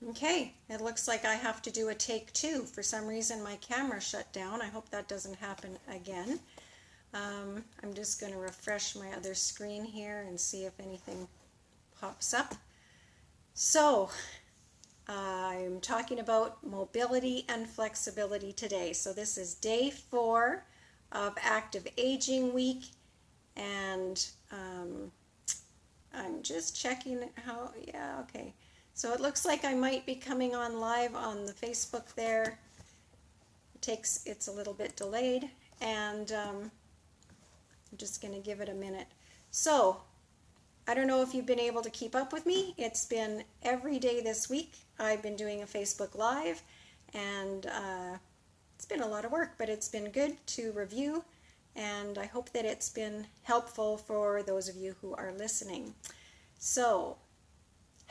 Okay, it looks like I have to do a take two. For some reason my camera shut down. I hope that doesn't happen again. I'm just going to refresh my other screen here and see if anything pops up. So, I'm talking about mobility and flexibility today. So this is day 4 of Active Aging Week, and I'm just checking how, yeah, okay. So it looks like I might be coming on live on the Facebook there. It's a little bit delayed, and I'm just going to give it a minute. So I don't know if you've been able to keep up with me. It's been every day this week. I've been doing a Facebook Live, and it's been a lot of work, but it's been good to review, and I hope that it's been helpful for those of you who are listening. So,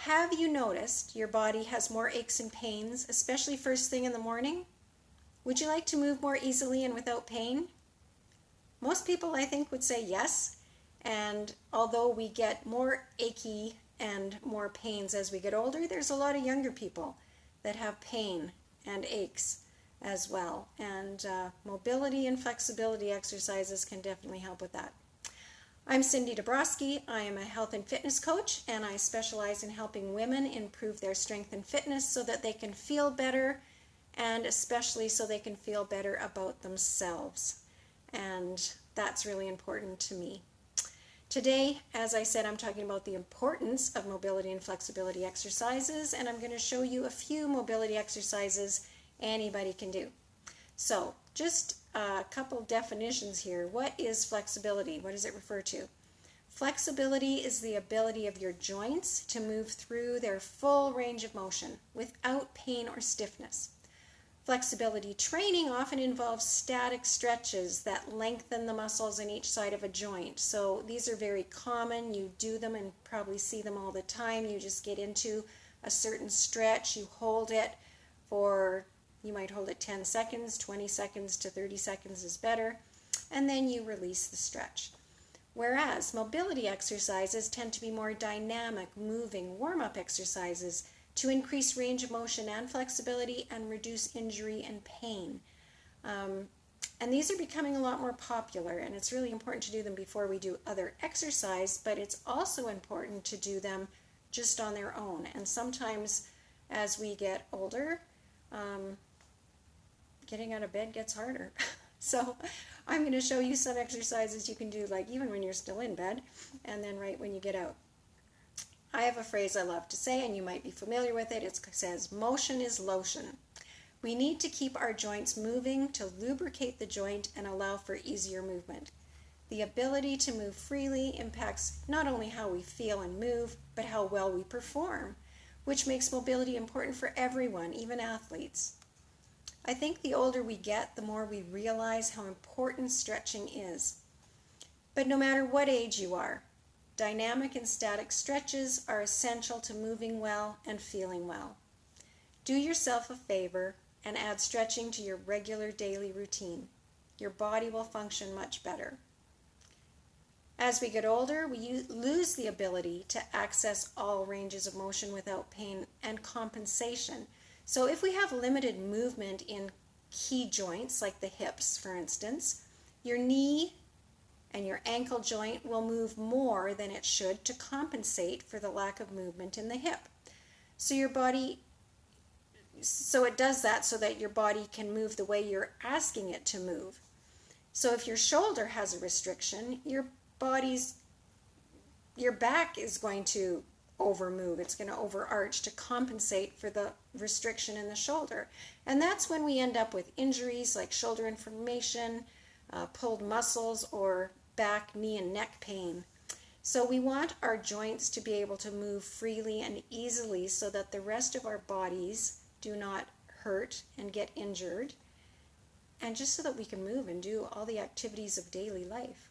have you noticed your body has more aches and pains, especially first thing in the morning? Would you like to move more easily and without pain? Most people, I think, would say yes. And although we get more achy and more pains as we get older, there's a lot of younger people that have pain and aches as well. And mobility and flexibility exercises can definitely help with that. I'm Cindy Dabrowski. I am a health and fitness coach, and I specialize in helping women improve their strength and fitness so that they can feel better, and especially so they can feel better about themselves. And that's really important to me. Today, as I said, I'm talking about the importance of mobility and flexibility exercises, and I'm going to show you a few mobility exercises anybody can do. So, just a couple definitions here. What is flexibility? What does it refer to? Flexibility is the ability of your joints to move through their full range of motion without pain or stiffness. Flexibility training often involves static stretches that lengthen the muscles in each side of a joint. So these are very common. You do them and probably see them all the time. You just get into a certain stretch, you hold it for, you might hold it 10 seconds, 20 seconds to 30 seconds is better, and then you release the stretch. Whereas mobility exercises tend to be more dynamic, moving, warm-up exercises to increase range of motion and flexibility and reduce injury and pain. And these are becoming a lot more popular, and it's really important to do them before we do other exercise, but it's also important to do them just on their own. And sometimes as we get older, getting out of bed gets harder. So I'm going to show you some exercises you can do, like even when you're still in bed, and then right when you get out. I have a phrase I love to say, and you might be familiar with it. It says, motion is lotion. We need to keep our joints moving to lubricate the joint and allow for easier movement. The ability to move freely impacts not only how we feel and move, but how well we perform, which makes mobility important for everyone, even athletes. I think the older we get, the more we realize how important stretching is. But no matter what age you are, dynamic and static stretches are essential to moving well and feeling well. Do yourself a favor and add stretching to your regular daily routine. Your body will function much better. As we get older, we lose the ability to access all ranges of motion without pain and compensation. So if we have limited movement in key joints, like the hips, for instance, your knee and your ankle joint will move more than it should to compensate for the lack of movement in the hip. So it does that so that your body can move the way you're asking it to move. So if your shoulder has a restriction, your back is going to overmove. It's going to overarch to compensate for the restriction in the shoulder. And that's when we end up with injuries like shoulder inflammation, pulled muscles, or back, knee, and neck pain. So we want our joints to be able to move freely and easily so that the rest of our bodies do not hurt and get injured, and just so that we can move and do all the activities of daily life.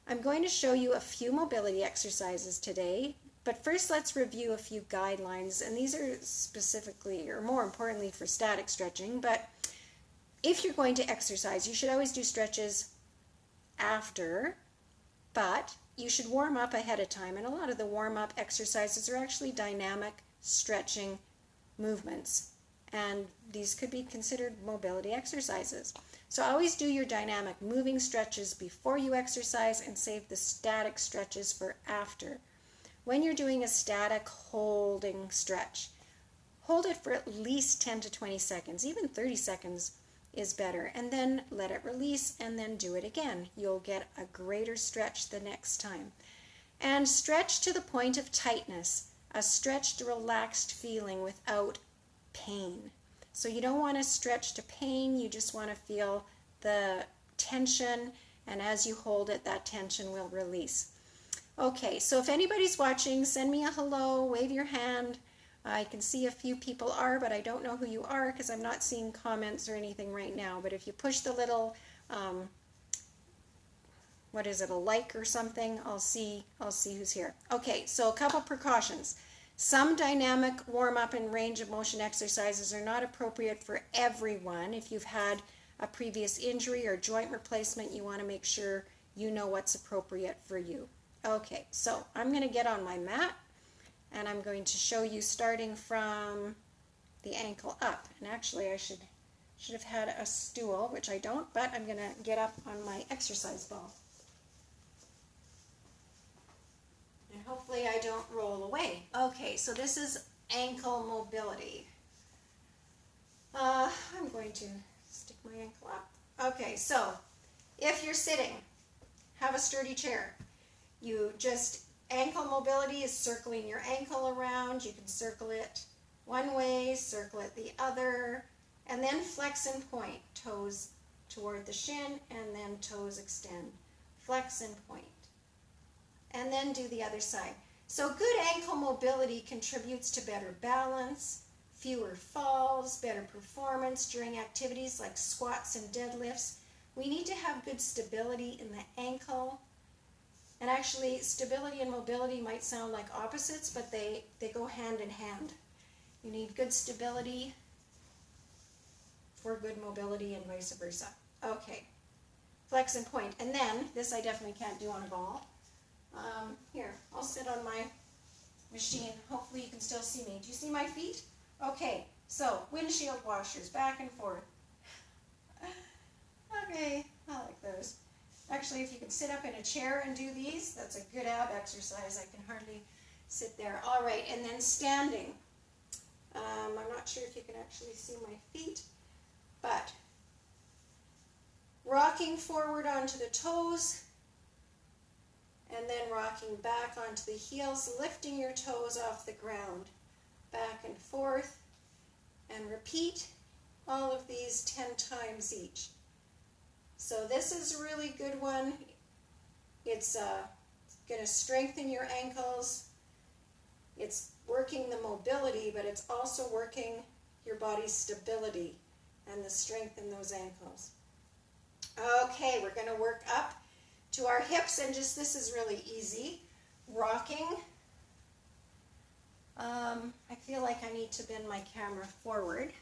I'm going to show you a few mobility exercises today, but first let's review a few guidelines, and these are specifically, or more importantly, for static stretching. But if you're going to exercise, you should always do stretches after, but you should warm up ahead of time, and a lot of the warm-up exercises are actually dynamic stretching movements, and these could be considered mobility exercises. So always do your dynamic moving stretches before you exercise and save the static stretches for after. When you're doing a static holding stretch, hold it for at least 10 to 20 seconds, even 30 seconds is better, and then let it release and then do it again. You'll get a greater stretch the next time. And stretch to the point of tightness, a stretched, relaxed feeling without pain. So you don't want to stretch to pain, you just want to feel the tension, and as you hold it, that tension will release. Okay, so if anybody's watching, send me a hello, wave your hand. I can see a few people are, but I don't know who you are because I'm not seeing comments or anything right now. But if you push the little, what is it, a like or something, I'll see who's here. Okay, so a couple precautions. Some dynamic warm-up and range of motion exercises are not appropriate for everyone. If you've had a previous injury or joint replacement, you want to make sure you know what's appropriate for you. Okay, so I'm going to get on my mat and I'm going to show you starting from the ankle up. And actually I should have had a stool, which I don't, but I'm going to get up on my exercise ball. And hopefully I don't roll away. Okay, so this is ankle mobility. I'm going to stick my ankle up. Okay, so if you're sitting, have a sturdy chair. You just, ankle mobility is circling your ankle around. You can circle it one way, circle it the other, and then flex and point. Toes toward the shin, and then toes extend. Flex and point. And then do the other side. So good ankle mobility contributes to better balance, fewer falls, better performance during activities like squats and deadlifts. We need to have good stability in the ankle. And actually, stability and mobility might sound like opposites, but they go hand in hand. You need good stability for good mobility and vice versa. Okay, flex and point. And then, this I definitely can't do on a ball. Here, I'll sit on my machine. Hopefully you can still see me. Do you see my feet? Okay, so windshield washers, back and forth. Okay, I like those. Actually, if you can sit up in a chair and do these, that's a good ab exercise. I can hardly sit there. All right, and then standing. I'm not sure if you can actually see my feet, but rocking forward onto the toes, and then rocking back onto the heels, lifting your toes off the ground, back and forth, and repeat all of these 10 times each. So this is a really good one. It's going to strengthen your ankles. It's working the mobility, but it's also working your body's stability and the strength in those ankles. Okay, we're going to work up to our hips, and just, this is really easy. Rocking. I feel like I need to bend my camera forward.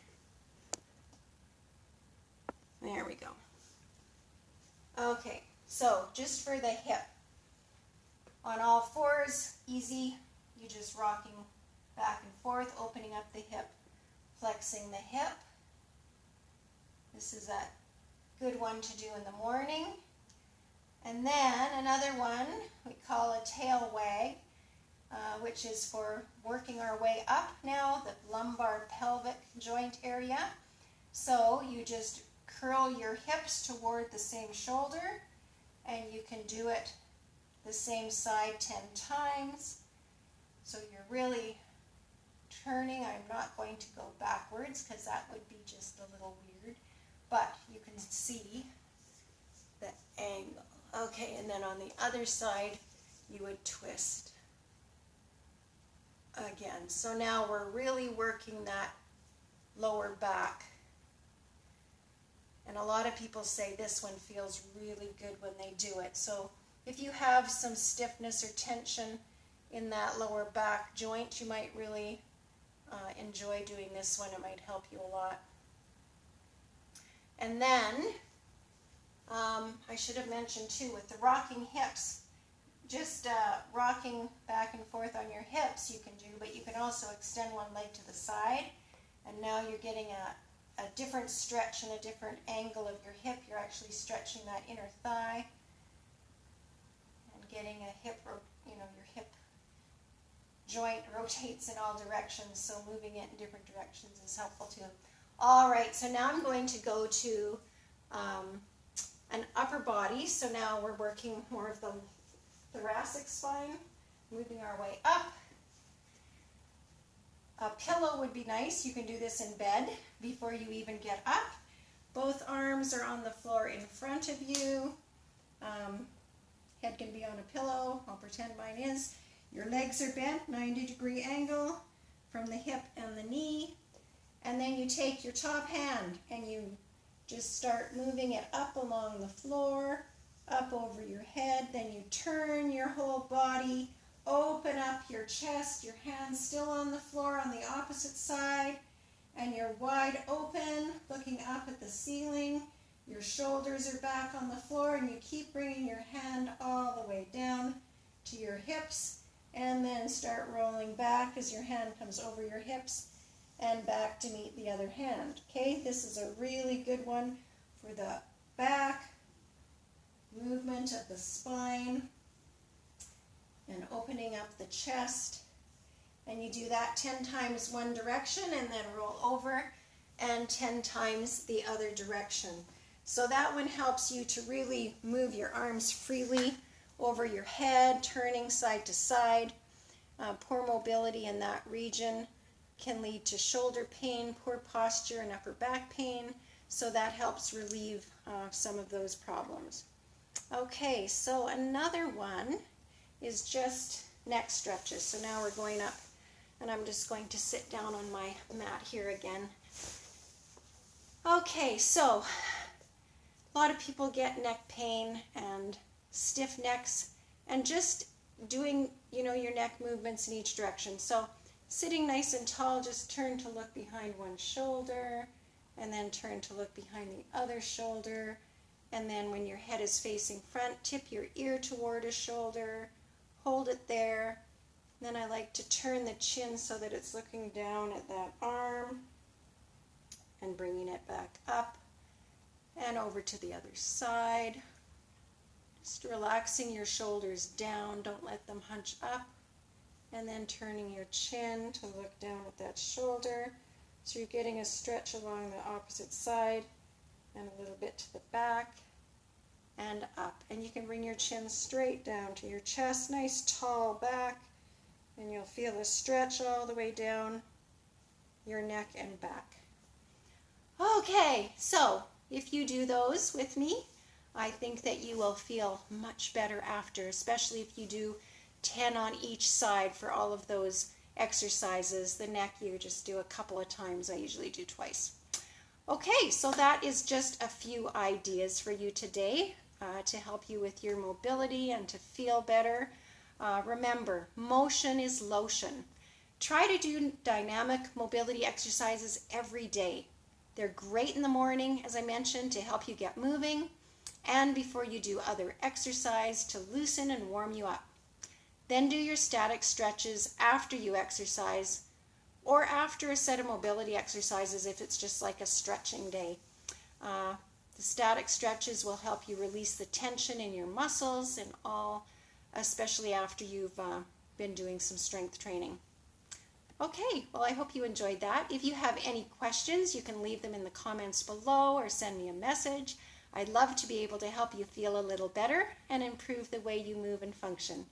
There we go. Okay, so just for the hip. On all fours, easy. You just rocking back and forth, opening up the hip, flexing the hip. This is a good one to do in the morning. And then another one we call a tail wag, which is for working our way up now, the lumbar pelvic joint area. So you just curl your hips toward the same shoulder, and you can do it the same side 10 times. So you're really turning. I'm not going to go backwards because that would be just a little weird, but you can see the angle. Okay, and then on the other side, you would twist again. So now we're really working that lower back. And a lot of people say this one feels really good when they do it. So if you have some stiffness or tension in that lower back joint, you might really enjoy doing this one. It might help you a lot. And then, I should have mentioned too, with the rocking hips, just rocking back and forth on your hips you can do, but you can also extend one leg to the side And now you're getting a different stretch and a different angle of your hip. You're actually stretching that inner thigh and getting a hip, your hip joint rotates in all directions, so moving it in different directions is helpful too. All right, so now I'm going to go to an upper body. So now we're working more of the thoracic spine, moving our way up. A pillow would be nice. You can do this in bed before you even get up. Both arms are on the floor in front of you. Head can be on a pillow. I'll pretend mine is. Your legs are bent, 90-degree angle from the hip and the knee. And then you take your top hand and you just start moving it up along the floor, up over your head. Then you turn your whole body, open up your chest, your hands still on the floor on the opposite side, and you're wide open, looking up at the ceiling. Your shoulders are back on the floor, and you keep bringing your hand all the way down to your hips, and then start rolling back as your hand comes over your hips and back to meet the other hand. Okay, this is a really good one for the back, movement of the spine, and opening up the chest. And you do that 10 times one direction and then roll over, and 10 times the other direction. So that one helps you to really move your arms freely over your head, turning side to side. Poor mobility in that region can lead to shoulder pain, poor posture, and upper back pain. So that helps relieve some of those problems. Okay, so another one is just neck stretches. So now we're going up, and I'm just going to sit down on my mat here again. Okay, so a lot of people get neck pain and stiff necks, and just doing, your neck movements in each direction. So sitting nice and tall, just turn to look behind one shoulder, and then turn to look behind the other shoulder. And then when your head is facing front, tip your ear toward a shoulder, hold it there. Then I like to turn the chin so that it's looking down at that arm and bringing it back up and over to the other side. Just relaxing your shoulders down, don't let them hunch up. And then turning your chin to look down at that shoulder. So you're getting a stretch along the opposite side and a little bit to the back and up. And you can bring your chin straight down to your chest, nice tall back, and you'll feel a stretch all the way down your neck and back. Okay, so if you do those with me, I think that you will feel much better after, especially if you do 10 on each side for all of those exercises. The neck you just do a couple of times. I usually do twice. Okay, so that is just a few ideas for you today to help you with your mobility and to feel better. Remember, motion is lotion. Try to do dynamic mobility exercises every day. They're great in the morning, as I mentioned, to help you get moving, and before you do other exercise to loosen and warm you up. Then do your static stretches after you exercise, or after a set of mobility exercises if it's just like a stretching day. The static stretches will help you release the tension in your muscles and all, especially after you've been doing some strength training. Okay, well, I hope you enjoyed that. If you have any questions, you can leave them in the comments below or send me a message. I'd love to be able to help you feel a little better and improve the way you move and function.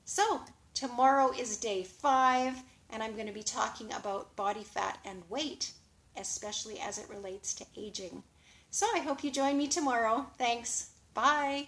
So, tomorrow is day 5, and I'm going to be talking about body fat and weight, especially as it relates to aging. So I hope you join me tomorrow. Thanks. Bye.